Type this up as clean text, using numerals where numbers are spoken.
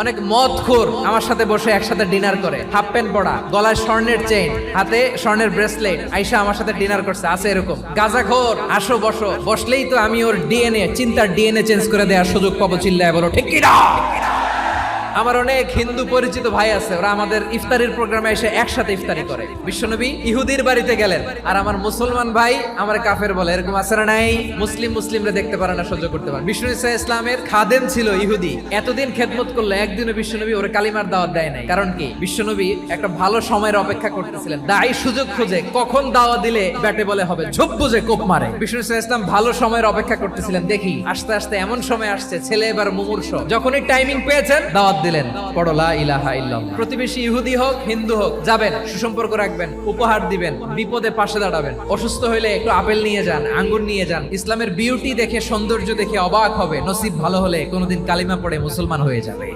অনেক মদখোর আমার সাথে বসে একসাথে ডিনার করে, হাফ প্যান্ট পরা, গলায় স্বর্ণের চেইন, হাতে স্বর্ণের ব্রেসলেট, আইসা আমার সাথে ডিনার করছে, আছে এরকম। গাঁজাখোর, আসো বসো, বসলেই তো আমি ওর ডিএনএ, চিন্তার ডিএনএ চেঞ্জ করে দেওয়ার সুযোগ পাবো, চিল্লায় বলো ঠিক কি না? আমার অনেক হিন্দু পরিচিত ভাই আছে, ওরা আমাদের ইফতারির প্রোগ্রামে এসে একসাথে ইফতারি করে। বিশ্বনবী ইহুদির বাড়িতে গেলেন, আর আমার মুসলমান ভাই আমার কাফের বলে, এরকম আছে না নাই? মুসলিমরা দেখতে পারে না, সহ্য করতে পারে। বিষ্ণু ইসা ইসলামের খাদেম ছিল ইহুদি, এতদিন খেদমত করলো, একদিনও বিশ্বনবী ওরে কালিমার দাওয়াত দেয় নাই। কারণ কি? বিশ্বনবী একটা ভালো সময়ের অপেক্ষা করতেছিলেন, দায়ী সুযোগ খুঁজে কখন দাওয়াত দিলে ব্যাটে বলে হবে, ঝোপ বুঝে কোপ মারে। বিষ্ণু ইসা ইসলাম ভালো সময়ের অপেক্ষা করতেছিলেন, দেখি আস্তে আস্তে এমন সময় আসছে, ছেলে এবার মুমূর্ষ, যখনই টাইমিং পেয়েছেন দাওয়াত দিলেন, পড়ো লা ইলাহা ইল্লাল্লাহ। প্রতিবেশী ইহুদি হোক হিন্দু হোক, যাবেন, সুসম্পর্ক রাখবেন, উপহার দিবেন, বিপদে পাশে দাঁড়াবেন। অসুস্থ হইলে একটু আপেল নিয়ে যান, আঙ্গুর নিয়ে যান। ইসলামের বিউটি দেখে, সৌন্দর্য দেখে অবাক হবে, নসিব ভালো হলে কোনোদিন কালিমা পড়ে মুসলমান হয়ে যাবে।